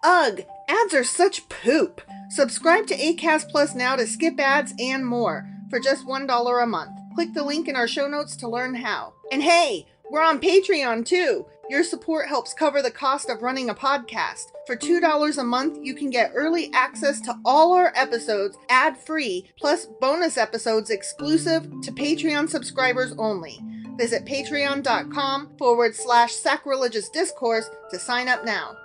Ugh, ads are such poop. Subscribe to Acast Plus now to skip ads and more for just $1 a month. Click the link in our show notes to learn how. And hey, we're on Patreon too. Your support helps cover the cost of running a podcast. For $2 a month, you can get early access to all our episodes ad-free, plus bonus episodes exclusive to Patreon subscribers only. Visit patreon.com/sacrilegious discourse to sign up now.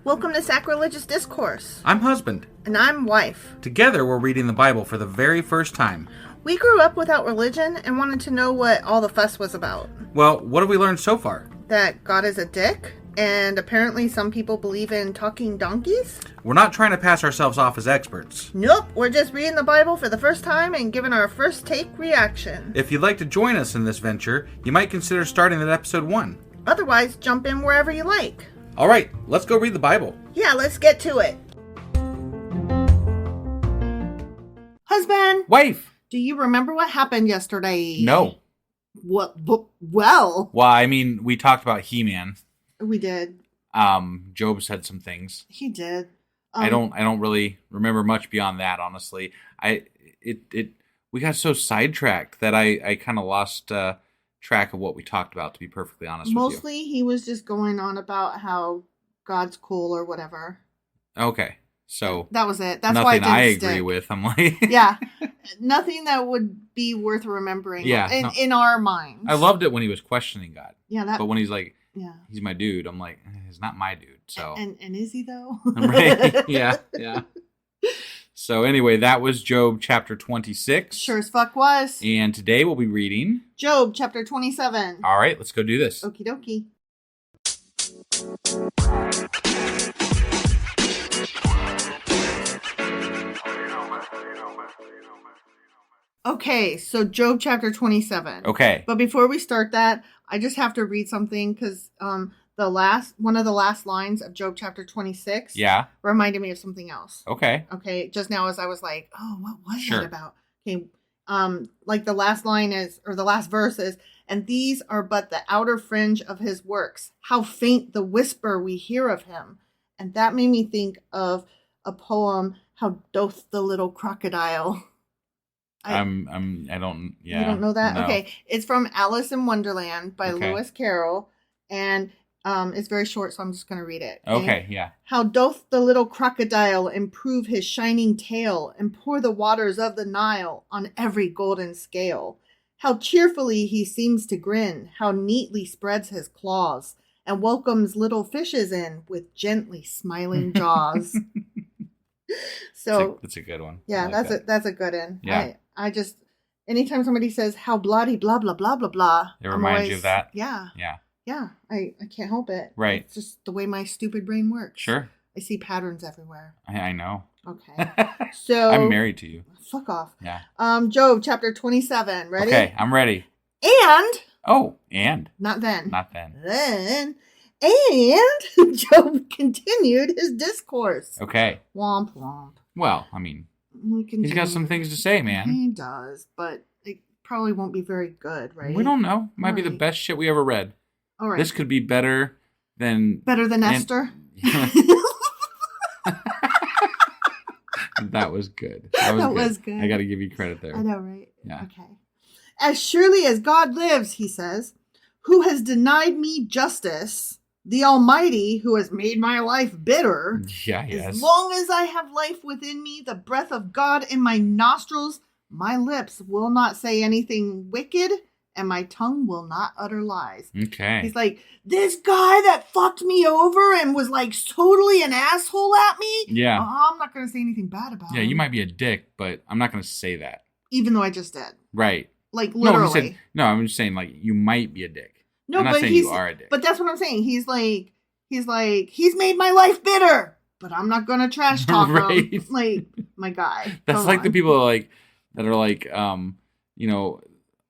Welcome to Sacrilegious Discourse. I'm husband. And I'm wife. Together, we're reading the Bible for the very first time. We grew up without religion and wanted to know what all the fuss was about. Well, what have we learned so far? That God is a dick, and apparently some people believe in talking donkeys. We're not trying to pass ourselves off as experts. Nope, we're just reading the Bible for the first time and giving our first take reaction. If you'd like to join us in this venture, you might consider starting at episode 1. Otherwise, jump in wherever you like. All right, let's go read the Bible. Yeah, let's get to it. Husband! Wife! Do you remember what happened yesterday? No. What? Well... Well, I mean, we talked about He-Man. We did. Job said some things. He did. I don't really remember much beyond that, honestly. We got so sidetracked that I kind of lost track of what we talked about, to be perfectly honest with you. Mostly, he was just going on about how God's cool or whatever. Okay, so that was it. That's nothing why it didn't I stick. agree with. I'm like, yeah, nothing that would be worth remembering. Yeah, in our minds. I loved it when he was questioning God. Yeah, but when he's like, yeah, he's my dude. I'm like, he's not my dude. So and is he though? Right? Yeah. So anyway, that was Job chapter 26. Sure as fuck was. And today we'll be reading Job chapter 27. All right, let's go do this. Okie dokie. Okay, so Job chapter 27. Okay. But before we start that, I just have to read something because one of the last lines of Job chapter 26 reminded me of something else. Okay. Okay, just now as I was like, oh, what was that about? Okay, like the last line is, or the last verse is, and these are but the outer fringe of his works. How faint the whisper we hear of him. And that made me think of a poem, How Doth the Little Crocodile. I don't. Yeah. You don't know that? No. Okay. It's from Alice in Wonderland by Lewis Carroll. And it's very short, so I'm just going to read it. Okay, yeah. How doth the little crocodile improve his shining tail and pour the waters of the Nile on every golden scale? How cheerfully he seems to grin, how neatly spreads his claws and welcomes little fishes in with gently smiling jaws. So that's a good one. Yeah, like that's a good one. Yeah. I just, anytime somebody says how bloody blah blah blah blah blah, it reminds you of that. Yeah. Yeah. Yeah. I can't help it. Right. It's just the way my stupid brain works. Sure. I see patterns everywhere. I know. Okay. So I'm married to you. Fuck off. Yeah. Job chapter 27. Ready? Okay, I'm ready. And Not then. Then and Job continued his discourse. Okay. Womp womp. Well, I mean, he's got some things to say, man. He does, but it probably won't be very good, right? We don't know. Might be the best shit we ever read. All right. This could be better than Esther. That was good. That was good. I got to give you credit there. I know, right? Yeah. Okay. As surely as God lives, he says, who has denied me justice, the Almighty who has made my life bitter. Yeah, yes. As long as I have life within me, the breath of God in my nostrils, my lips will not say anything wicked, and my tongue will not utter lies. Okay. He's like, this guy that fucked me over and was like totally an asshole at me. Yeah. I'm not going to say anything bad about him. Yeah, you might be a dick, but I'm not going to say that. Even though I just did. Right. Like, literally. No, I'm just saying, like, you might be a dick. No, I'm not saying you are a dick. But that's what I'm saying. He's like, he's made my life bitter, but I'm not going to trash talk him. Like, my guy. That's like the people that are like, you know,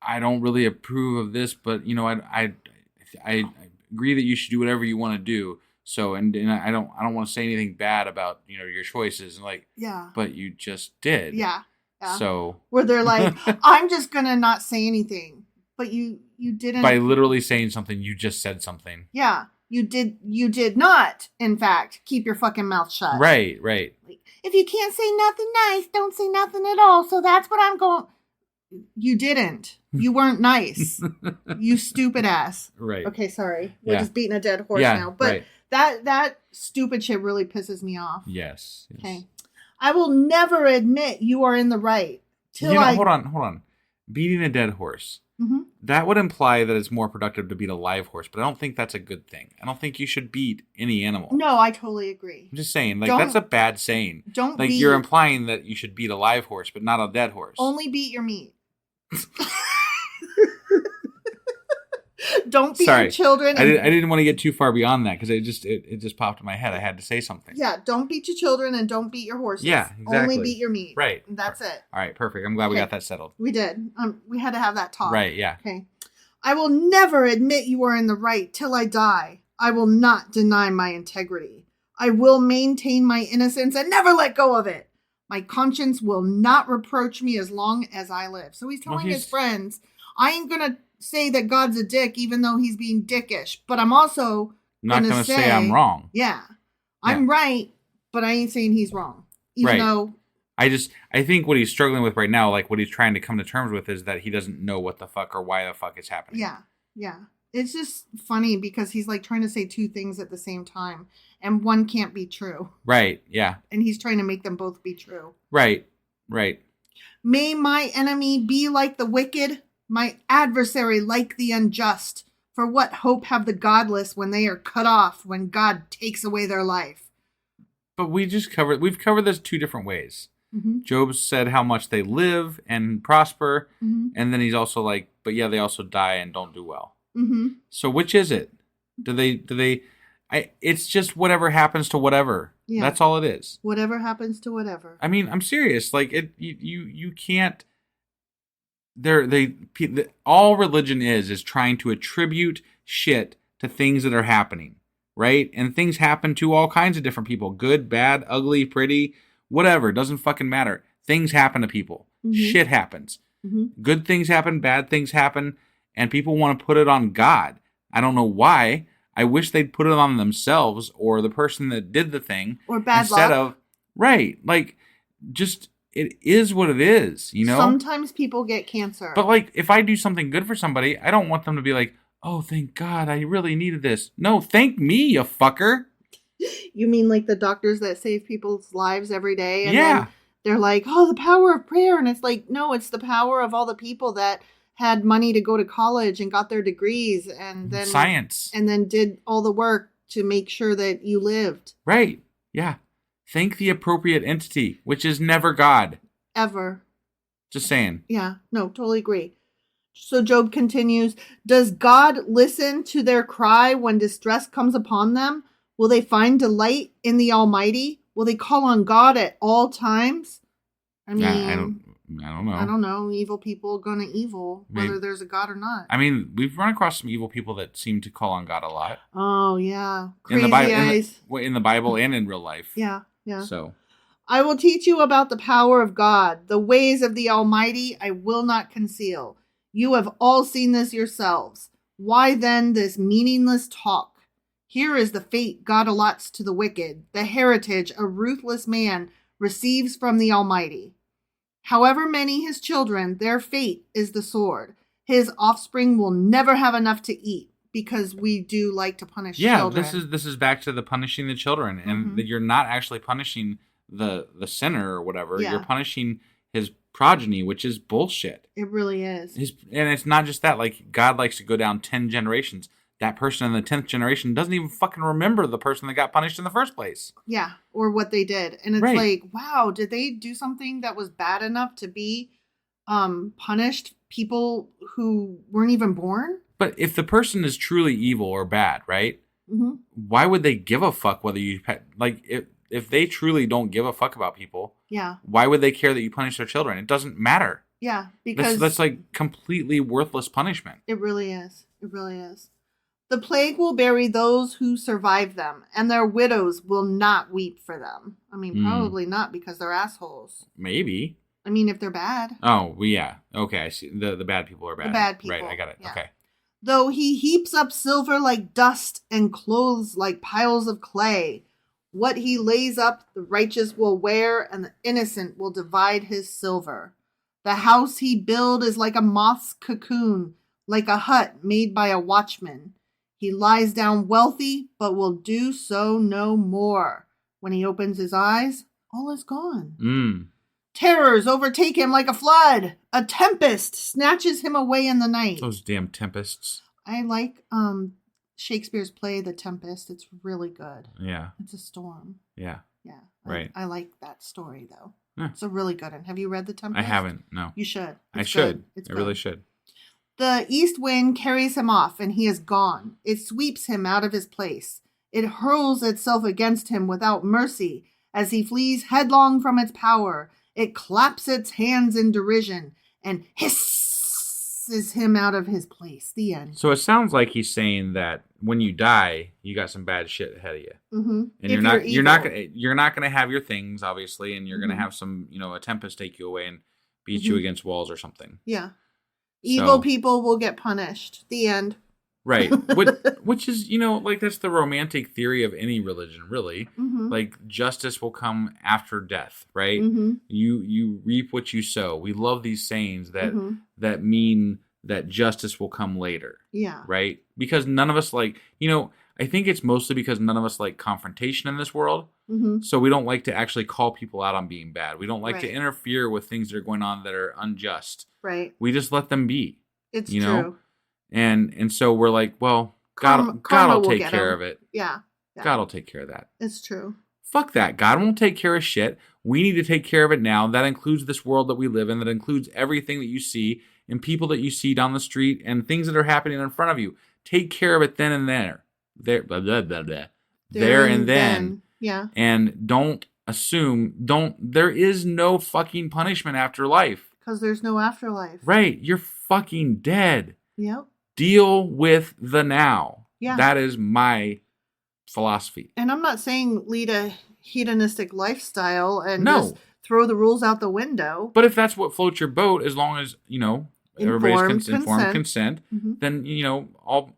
I don't really approve of this, but you know, I agree that you should do whatever you want to do. So, and I don't want to say anything bad about, you know, your choices, and like, yeah, but you just did. Yeah. Yeah. So where they're like, I'm just gonna not say anything, but you didn't. By literally saying something, you just said something. Yeah, you did not, in fact, keep your fucking mouth shut. Right. Like, if you can't say nothing nice, don't say nothing at all. So that's what I'm going. You didn't. You weren't nice. You stupid ass. Right. Okay, sorry. We're just beating a dead horse now. But that stupid shit really pisses me off. Yes. Okay. I will never admit you are in the right. Hold on. Beating a dead horse. Mm-hmm. That would imply that it's more productive to beat a live horse, but I don't think that's a good thing. I don't think you should beat any animal. No, I totally agree. I'm just saying, that's a bad saying. You're implying that you should beat a live horse, but not a dead horse. Only beat your meat. Don't beat your children. I didn't want to get too far beyond that because it just popped in my head. I had to say something. Yeah, don't beat your children and don't beat your horses. Yeah, exactly. Only beat your meat. Right. That's it. All right, perfect. I'm glad we got that settled. We did. We had to have that talk. Right, yeah. Okay. I will never admit you are in the right till I die. I will not deny my integrity. I will maintain my innocence and never let go of it. My conscience will not reproach me as long as I live. So he's telling his friends, I ain't going to say that God's a dick even though he's being dickish, but I'm also not going to say I'm wrong. Yeah. I'm right, but I ain't saying he's wrong. Even though I think what he's struggling with right now, like what he's trying to come to terms with, is that he doesn't know what the fuck or why the fuck is happening. Yeah. It's just funny because he's like trying to say two things at the same time, and one can't be true. Right, yeah. And he's trying to make them both be true. Right. May my enemy be like the wicked, my adversary like the unjust. For what hope have the godless when they are cut off, when God takes away their life? But we've covered this two different ways. Mm-hmm. Job said how much they live and prosper, mm-hmm. and then he's also like, but yeah, they also die and don't do well. Mm-hmm. So which is it? Do they? It's just whatever happens to whatever. Yeah. That's all it is. Whatever happens to whatever. I mean, I'm serious. Like you can't. All religion is trying to attribute shit to things that are happening, right? And things happen to all kinds of different people. Good, bad, ugly, pretty, whatever. Doesn't fucking matter. Things happen to people. Mm-hmm. Shit happens. Mm-hmm. Good things happen, bad things happen, and people want to put it on God. I don't know why. I wish they'd put it on themselves or the person that did the thing. Or bad luck. Instead of, right, like, just, it is what it is, you know? Sometimes people get cancer. But, like, if I do something good for somebody, I don't want them to be like, oh, thank God, I really needed this. No, thank me, you fucker. You mean like the doctors that save people's lives every day? And yeah. Then they're like, oh, the power of prayer. And it's like, no, it's the power of all the people that had money to go to college and got their degrees and then science and then did all the work to make sure that you lived. Right. Yeah. Thank the appropriate entity, which is never God. Ever. Just saying. Yeah. No, totally agree. So Job continues, does God listen to their cry when distress comes upon them? Will they find delight in the Almighty? Will they call on God at all times? I mean, I don't know. I don't know. Evil people gonna evil, whether there's a God or not. I mean, we've run across some evil people that seem to call on God a lot. Oh, yeah. Crazy in the Bible and in real life. Yeah. So, I will teach you about the power of God. The ways of the Almighty I will not conceal. You have all seen this yourselves. Why then this meaningless talk? Here is the fate God allots to the wicked, the heritage a ruthless man receives from the Almighty. However many his children, their fate is the sword. His offspring will never have enough to eat because we do like to punish children. Yeah, this is back to the punishing the children, and that you're not actually punishing the sinner or whatever. Yeah. You're punishing his progeny, which is bullshit. It really is. And it's not just that. Like, God likes to go down 10 generations. That person in the 10th generation doesn't even fucking remember the person that got punished in the first place. Yeah, or what they did. And it's like, wow, did they do something that was bad enough to be punished? People who weren't even born? But if the person is truly evil or bad, right? Mm-hmm. Why would they give a fuck whether you... Like, if they truly don't give a fuck about people, why would they care that you punish their children? It doesn't matter. Yeah, because... That's like completely worthless punishment. It really is. It really is. The plague will bury those who survive them, and their widows will not weep for them. I mean, probably not because they're assholes. Maybe. I mean, if they're bad. Oh, well, yeah. Okay, I see. The bad people are bad. The bad people. Right, I got it. Yeah. Okay. Though he heaps up silver like dust and clothes like piles of clay, what he lays up the righteous will wear, and the innocent will divide his silver. The house he build is like a moth's cocoon, like a hut made by a watchman. He lies down wealthy, but will do so no more. When he opens his eyes, all is gone. Terrors overtake him like a flood. A tempest snatches him away in the night. Those damn tempests. I like Shakespeare's play, The Tempest. It's really good. Yeah. It's a storm. Yeah. Yeah. Right. I like that story, though. Yeah. It's a really good one. Have you read The Tempest? I haven't, no. You should. I should. It's I good. really should. The east wind carries him off, and he is gone. It sweeps him out of his place. It hurls itself against him without mercy as he flees headlong from its power. It claps its hands in derision and hisses him out of his place. The end. So it sounds like he's saying that when you die, you got some bad shit ahead of you, and you're not gonna have your things, obviously, and you're gonna have some, a tempest take you away and beat you against walls or something. Yeah, evil people will get punished. The end. Right. Which is, like that's the romantic theory of any religion, really. Like justice will come after death, right? You reap what you sow. We love these sayings that mean that justice will come later. Yeah. Right? Because none of us like, I think it's mostly because none of us like confrontation in this world. So we don't like to actually call people out on being bad. We don't like to interfere with things that are going on that are unjust. Right. We just let them be. It's true. And so we're like, well, God will take care of it. Yeah. God will take care of that. It's true. Fuck that. God won't take care of shit. We need to take care of it now. That includes this world that we live in. That includes everything that you see and people that you see down the street and things that are happening in front of you. Take care of it then and there. There, blah, blah, blah, blah. There and then. Yeah. And don't assume, there is no fucking punishment after life. Because there's no afterlife. Right. You're fucking dead. Yep. Deal with the now. Yeah. That is my philosophy. And I'm not saying lead a hedonistic lifestyle and just throw the rules out the window. But if that's what floats your boat, as long as, everybody's informed consent, then,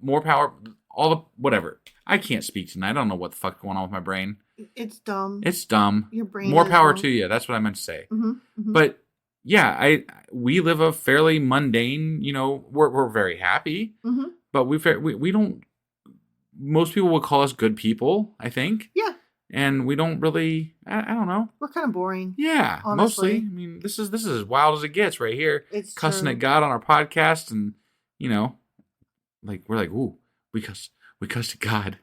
more power, all the, whatever. I can't speak tonight. I don't know what the fuck's going on with my brain. It's dumb. It's dumb. Your brain More power dumb. to you. That's what I meant to say. But yeah, we live a fairly mundane, we're very happy, but we don't, most people would call us good people, I think. Yeah. And we don't really, I don't know. We're kind of boring. Yeah, honestly. mostly. I mean, this is as wild as it gets right here. It's cussing true. at God on our podcast, and we're like, ooh, we cussed at God.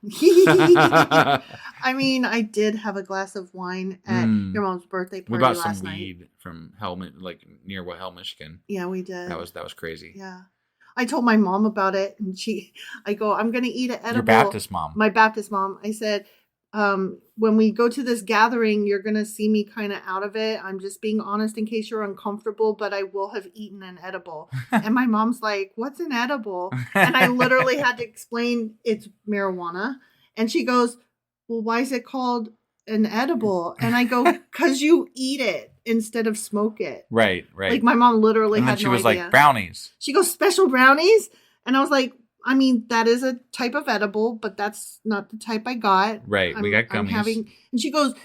I mean, I did have a glass of wine at your mom's birthday party last night. We bought some weed from near Hell, Michigan. Yeah, we did. That was crazy. Yeah. I told my mom about it, and I'm going to eat an edible. Your Baptist mom. My Baptist mom. I said, when we go to this gathering, you're going to see me kind of out of it. I'm just being honest in case you're uncomfortable, but I will have eaten an edible. And my mom's like, what's an edible? And I literally had to explain it's marijuana. And she goes, well, why is it called an edible? And I go, because you eat it instead of smoke it. Right. Like my mom literally and had then she no was idea. Like, brownies. She goes, special brownies? And I was like, I mean, that is a type of edible, but that's not the type I got. Right. We got gummies. And she goes,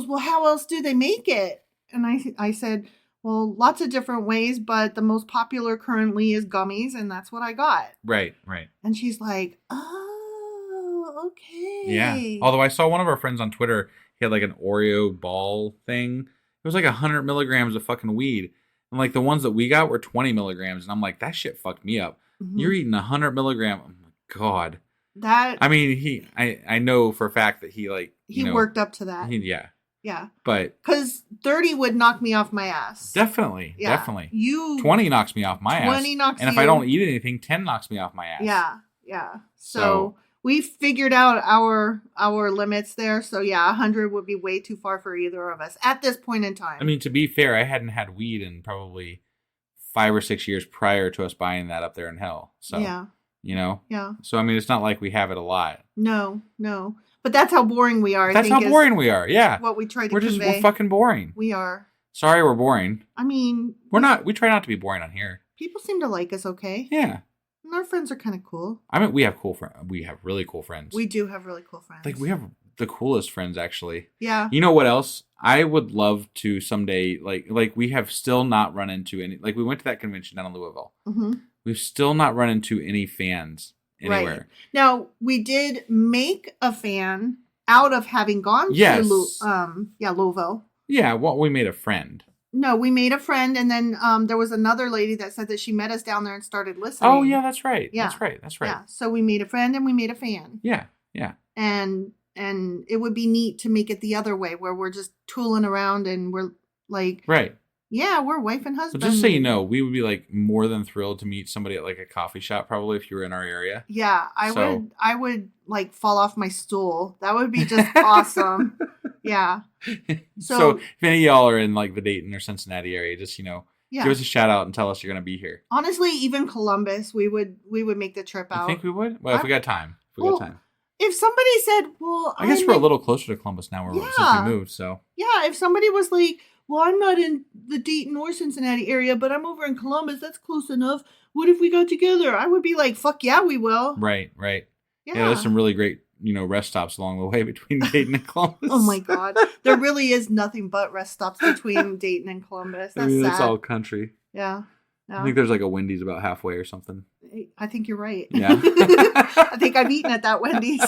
well, how else do they make it? And I said, well, lots of different ways, but the most popular currently is gummies, and that's what I got. Right. And she's like, oh, okay. Yeah. Although I saw one of our friends on Twitter, he had like an Oreo ball thing. It was like 100 milligrams of fucking weed. And like the ones that we got were 20 milligrams. And I'm like, that shit fucked me up. You're eating 100 milligram. Oh my God. That. I mean, I know for a fact that he worked up to that. Yeah. But. Because 30 would knock me off my ass. Definitely. Yeah. Definitely. 20 knocks me off my ass. 20 knocks And if I don't eat anything, 10 knocks me off my ass. Yeah. So we figured out our limits there. So yeah, 100 would be way too far for either of us at this point in time. I mean, to be fair, I hadn't had weed in probably 5 or 6 years prior to us buying that up there in Hell. So, yeah. Yeah. So, I mean, it's not like we have it a lot. No. But that's how boring we are. That's how boring we are. Yeah. What we try to convey. We're fucking boring. We are. Sorry we're boring. I mean... We're not. We try not to be boring on here. People seem to like us okay. Yeah. And our friends are kind of cool. I mean, we have cool friends. We have really cool friends. We do have really cool friends. Like, we have the coolest friends, actually. Yeah. You know what else? I would love to someday, like we have still not run into any, like we went to that convention down in Louisville. Mm-hmm. We've still not run into any fans anywhere. Right. Now, we did make a fan out of having gone to Louisville. Yeah, well, we made a friend. No, we made a friend, and then there was another lady that said that she met us down there and started listening. Oh, yeah, that's right. Yeah. That's right. Yeah, so we made a friend and we made a fan. Yeah. And it would be neat to make it the other way, where we're just tooling around and we're like... Right. Yeah, we're wife and husband. But just so you know, we would be like more than thrilled to meet somebody at like a coffee shop, probably, if you were in our area. Yeah, I would like fall off my stool. That would be just awesome. Yeah. So if any of y'all are in like the Dayton or Cincinnati area, just, give us a shout out and tell us you're going to be here. Honestly, even Columbus, we would make the trip out. I think we would? Well, if we got time. If somebody said, well... I guess we're a little closer to Columbus now since we moved, so... Yeah, if somebody was like, well, I'm not in the Dayton or Cincinnati area, but I'm over in Columbus, that's close enough. What if we got together? I would be like, fuck yeah, we will. Right. Yeah, there's some really great, rest stops along the way between Dayton and Columbus. Oh my God. There really is nothing but rest stops between Dayton and Columbus. That's sad. It's all country. Yeah. I think there's like a Wendy's about halfway or something. I think you're right. Yeah. I think I've eaten at that Wendy's.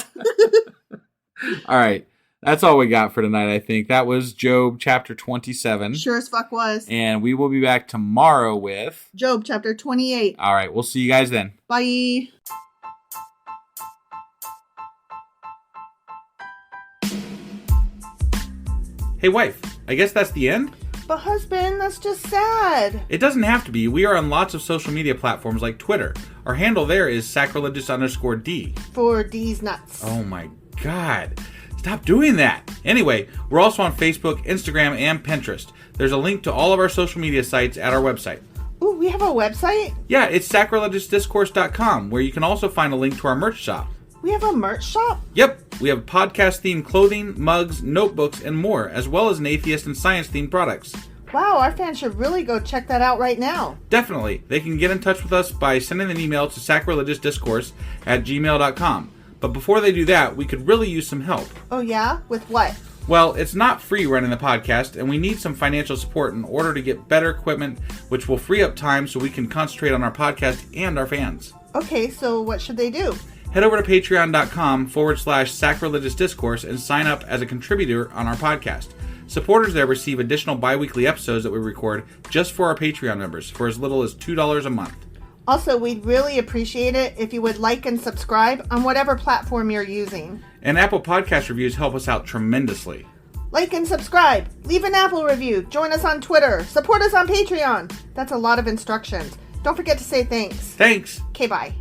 All right. That's all we got for tonight, I think. That was Job chapter 27. Sure as fuck was. And we will be back tomorrow with... Job chapter 28. All right. We'll see you guys then. Bye. Hey, wife. I guess that's the end? But husband, that's just sad. It doesn't have to be. We are on lots of social media platforms like Twitter. Our handle there is sacrilegious_D. For D's nuts. Oh my God. Stop doing that. Anyway, we're also on Facebook, Instagram, and Pinterest. There's a link to all of our social media sites at our website. Ooh, we have a website? Yeah, it's sacrilegiousdiscourse.com, where you can also find a link to our merch shop. We have a merch shop? Yep. We have podcast-themed clothing, mugs, notebooks, and more, as well as an atheist and science-themed products. Wow, our fans should really go check that out right now. Definitely. They can get in touch with us by sending an email to sacrilegiousdiscourse@gmail.com. But before they do that, we could really use some help. Oh yeah? With what? Well, it's not free running the podcast, and we need some financial support in order to get better equipment, which will free up time so we can concentrate on our podcast and our fans. Okay, so what should they do? Head over to patreon.com/sacrilegiousdiscourse and sign up as a contributor on our podcast. Supporters there receive additional bi-weekly episodes that we record just for our Patreon members for as little as $2 a month. Also, we'd really appreciate it if you would like and subscribe on whatever platform you're using. And Apple Podcast reviews help us out tremendously. Like and subscribe. Leave an Apple review. Join us on Twitter. Support us on Patreon. That's a lot of instructions. Don't forget to say thanks. Thanks. Okay, bye.